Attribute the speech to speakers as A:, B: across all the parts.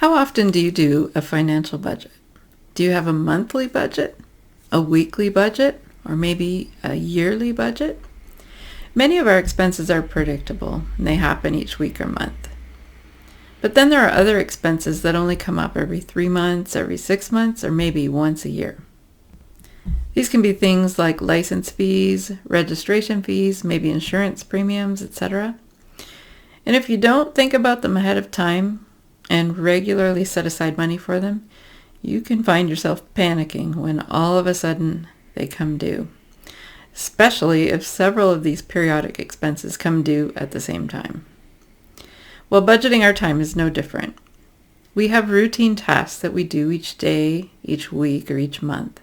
A: How often do you do a financial budget? Do you have a monthly budget, a weekly budget, or maybe a yearly budget? Many of our expenses are predictable and they happen each week or month. But then there are other expenses that only come up every 3 months, every 6 months, or maybe once a year. These can be things like license fees, registration fees, maybe insurance premiums, etc. And if you don't think about them ahead of time and regularly set aside money for them, you can find yourself panicking when all of a sudden they come due, especially if several of these periodic expenses come due at the same time. Well, budgeting our time is no different. We have routine tasks that we do each day, each week, or each month.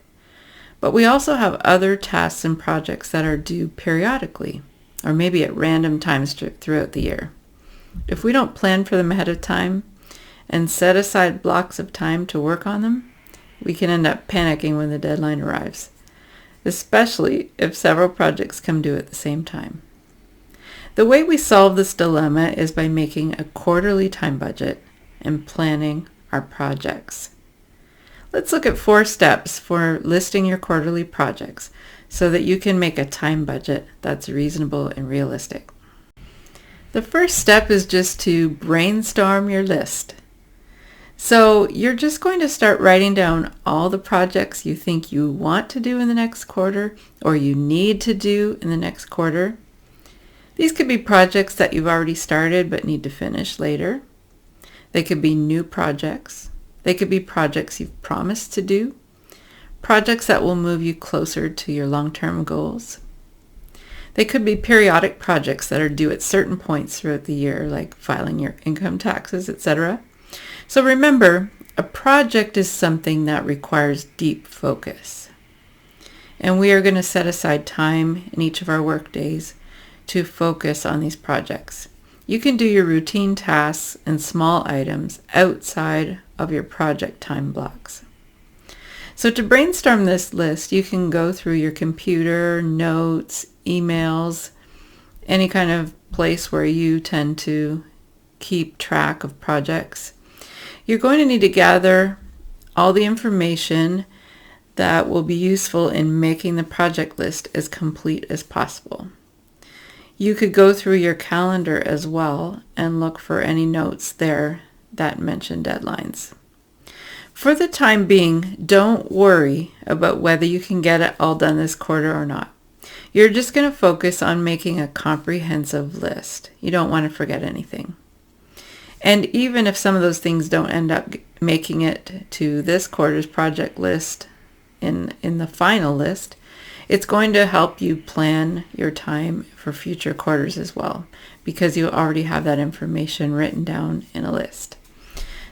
A: But we also have other tasks and projects that are due periodically, or maybe at random times throughout the year. If we don't plan for them ahead of time and set aside blocks of time to work on them, we can end up panicking when the deadline arrives, especially if several projects come due at the same time. The way we solve this dilemma is by making a quarterly time budget and planning our projects. Let's look at 4 steps for listing your quarterly projects so that you can make a time budget that's reasonable and realistic. The first step is just to brainstorm your list. So you're just going to start writing down all the projects you think you want to do in the next quarter or you need to do in the next quarter. These could be projects that you've already started but need to finish later. They could be new projects. They could be projects you've promised to do, projects that will move you closer to your long-term goals. They could be periodic projects that are due at certain points throughout the year, like filing your income taxes, etc. So remember, a project is something that requires deep focus. And we are going to set aside time in each of our work days to focus on these projects. You can do your routine tasks and small items outside of your project time blocks. So to brainstorm this list, you can go through your computer, notes, emails, any kind of place where you tend to keep track of projects. You're going to need to gather all the information that will be useful in making the project list as complete as possible. You could go through your calendar as well and look for any notes there that mention deadlines. For the time being, don't worry about whether you can get it all done this quarter or not. You're just going to focus on making a comprehensive list. You don't want to forget anything. And even if some of those things don't end up making it to this quarter's project list in the final list, it's going to help you plan your time for future quarters as well, because you already have that information written down in a list.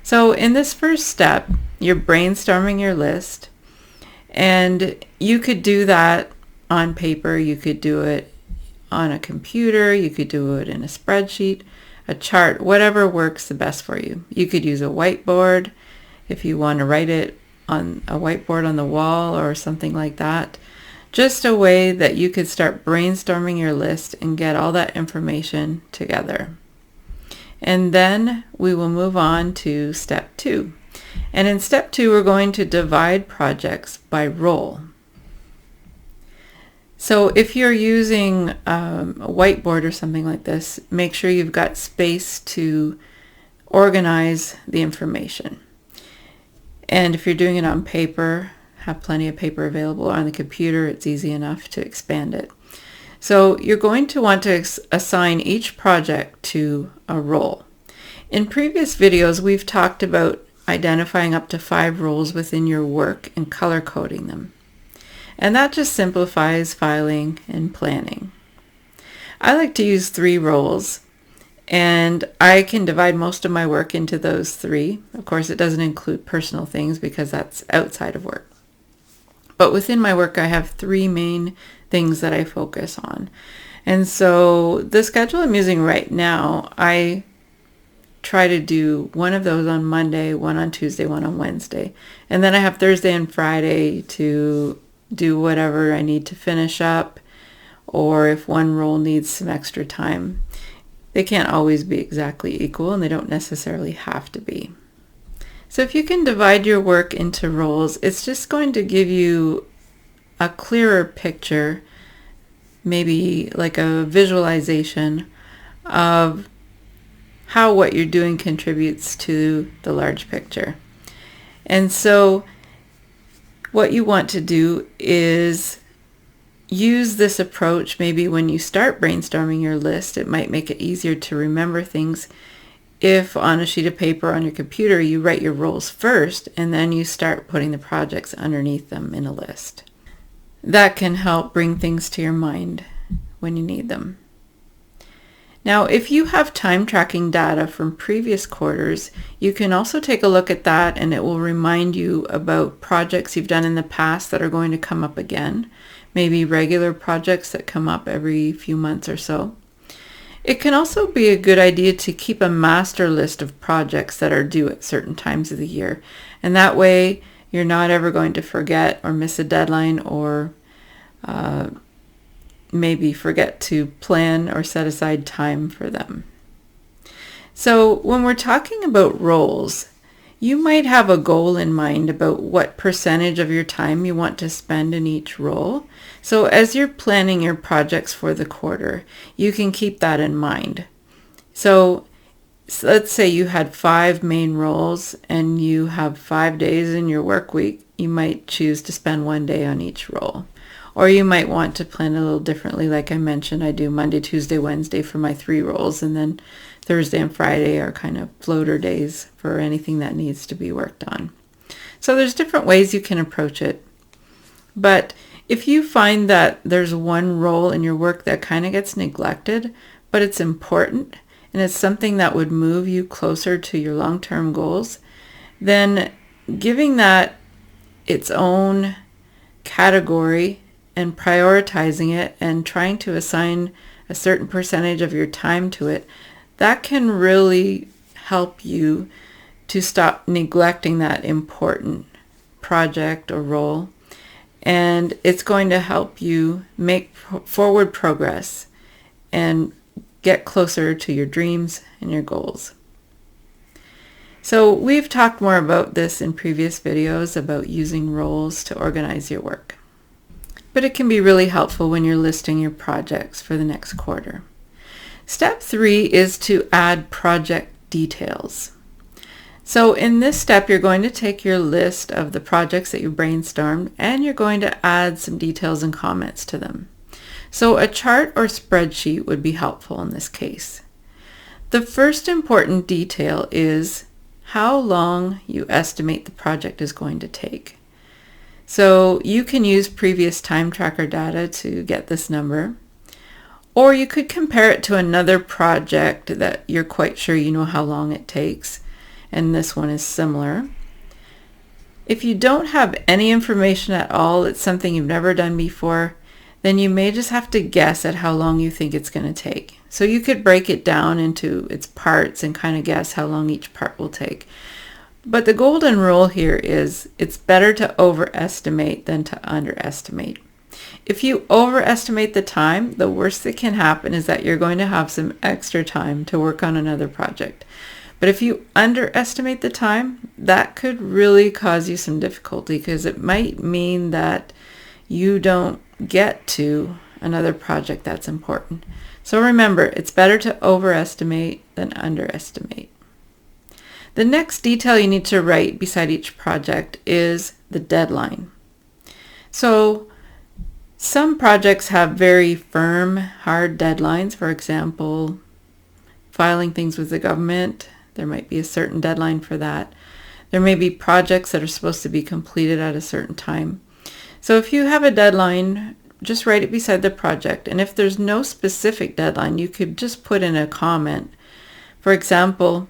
A: So in this first step, you're brainstorming your list, and you could do that on paper, you could do it on a computer, you could do it in a spreadsheet, a chart, whatever works the best for you. You could use a whiteboard if you want to write it on a whiteboard on the wall or something like that. Just a way that you could start brainstorming your list and get all that information together. And then we will move on to step 2. And in step 2, we're going to divide projects by role. So if you're using a whiteboard or something like this, make sure you've got space to organize the information. And if you're doing it on paper, have plenty of paper available. On the computer, it's easy enough to expand it. So you're going to want to assign each project to a role. In previous videos, we've talked about identifying up to 5 roles within your work and color coding them. And that just simplifies filing and planning. I like to use 3 roles, and I can divide most of my work into those 3. Of course, it doesn't include personal things because that's outside of work. But within my work, I have 3 main things that I focus on. And so the schedule I'm using right now, I try to do one of those on Monday, one on Tuesday, one on Wednesday. And then I have Thursday and Friday to do whatever I need to finish up, or if one role needs some extra time. They can't always be exactly equal, and they don't necessarily have to be. So if you can divide your work into roles, it's just going to give you a clearer picture, maybe like a visualization of how what you're doing contributes to the large picture. And so what you want to do is use this approach. Maybe when you start brainstorming your list, it might make it easier to remember things if on a sheet of paper on your computer you write your roles first and then you start putting the projects underneath them in a list. That can help bring things to your mind when you need them. Now, if you have time tracking data from previous quarters, you can also take a look at that, and it will remind you about projects you've done in the past that are going to come up again, maybe regular projects that come up every few months or so. It can also be a good idea to keep a master list of projects that are due at certain times of the year, and that way you're not ever going to forget or miss a deadline, or maybe forget to plan or set aside time for them. So when we're talking about roles, you might have a goal in mind about what percentage of your time you want to spend in each role. So as you're planning your projects for the quarter, you can keep that in mind. So let's say you had 5 main roles and you have 5 days in your work week. You might choose to spend 1 day on each role. Or you might want to plan a little differently. Like I mentioned, I do Monday, Tuesday, Wednesday for my 3 roles, and then Thursday and Friday are kind of floater days for anything that needs to be worked on. So there's different ways you can approach it. But if you find that there's one role in your work that kind of gets neglected, but it's important and it's something that would move you closer to your long-term goals, then giving that its own category and prioritizing it and trying to assign a certain percentage of your time to it, that can really help you to stop neglecting that important project or role. And it's going to help you make forward progress and get closer to your dreams and your goals. So we've talked more about this in previous videos about using roles to organize your work. But it can be really helpful when you're listing your projects for the next quarter. Step 3 is to add project details. So in this step, you're going to take your list of the projects that you brainstormed and you're going to add some details and comments to them. So a chart or spreadsheet would be helpful in this case. The first important detail is how long you estimate the project is going to take. So you can use previous time tracker data to get this number, or you could compare it to another project that you're quite sure you know how long it takes, and this one is similar. If you don't have any information at all, it's something you've never done before, then you may just have to guess at how long you think it's going to take. So you could break it down into its parts and kind of guess how long each part will take. But the golden rule here is it's better to overestimate than to underestimate. If you overestimate the time, the worst that can happen is that you're going to have some extra time to work on another project. But if you underestimate the time, that could really cause you some difficulty because it might mean that you don't get to another project that's important. So remember, it's better to overestimate than underestimate. The next detail you need to write beside each project is the deadline. So some projects have very firm, hard deadlines. For example, filing things with the government, there might be a certain deadline for that. There may be projects that are supposed to be completed at a certain time. So if you have a deadline, just write it beside the project. And if there's no specific deadline, you could just put in a comment. For example,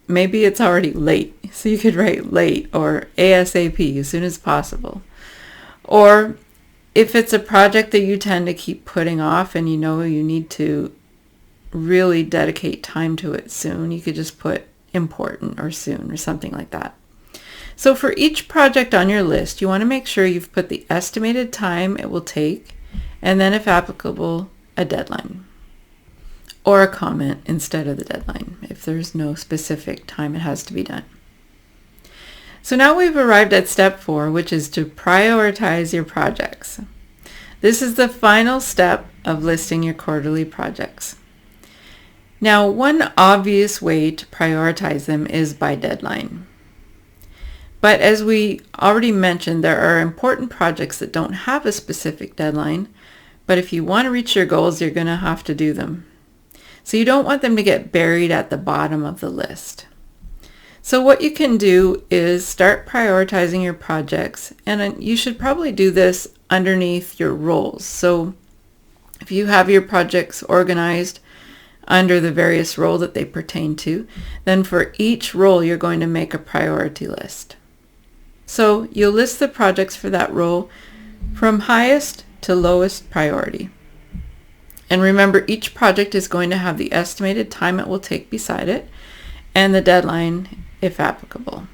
A: maybe it's already late, so you could write late or ASAP, as soon as possible. Or if it's a project that you tend to keep putting off and you know you need to really dedicate time to it soon, you could just put important or soon or something like that. So for each project on your list, you want to make sure you've put the estimated time it will take, and then if applicable, a deadline. Or a comment instead of the deadline if there's no specific time it has to be done. So now we've arrived at step 4, which is to prioritize your projects. This is the final step of listing your quarterly projects. Now, one obvious way to prioritize them is by deadline. But as we already mentioned, there are important projects that don't have a specific deadline, but if you want to reach your goals, you're going to have to do them. So you don't want them to get buried at the bottom of the list. So what you can do is start prioritizing your projects, and you should probably do this underneath your roles. So if you have your projects organized under the various role that they pertain to, then for each role you're going to make a priority list. So you'll list the projects for that role from highest to lowest priority. And remember, each project is going to have the estimated time it will take beside it and the deadline if applicable.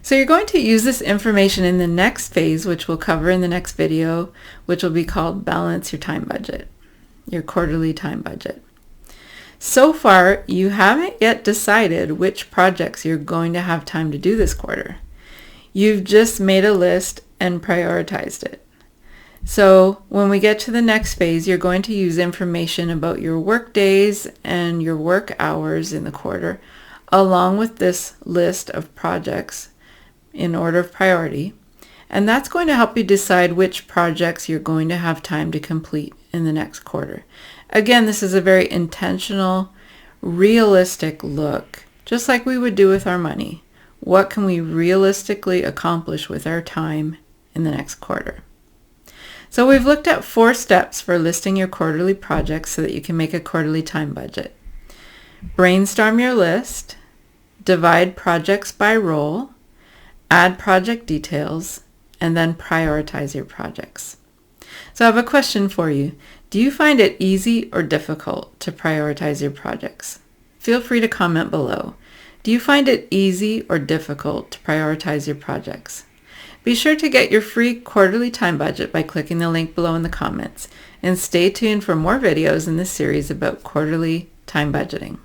A: So you're going to use this information in the next phase, which we'll cover in the next video, which will be called Balance Your Time Budget, your quarterly time budget. So far, you haven't yet decided which projects you're going to have time to do this quarter. You've just made a list and prioritized it. So when we get to the next phase, you're going to use information about your work days and your work hours in the quarter, along with this list of projects in order of priority. And that's going to help you decide which projects you're going to have time to complete in the next quarter. Again, this is a very intentional, realistic look, just like we would do with our money. What can we realistically accomplish with our time in the next quarter? So we've looked at 4 steps for listing your quarterly projects so that you can make a quarterly time budget. Brainstorm your list, divide projects by role, add project details, and then prioritize your projects. So I have a question for you. Do you find it easy or difficult to prioritize your projects? Feel free to comment below. Do you find it easy or difficult to prioritize your projects? Be sure to get your free quarterly time budget by clicking the link below in the comments, and stay tuned for more videos in this series about quarterly time budgeting.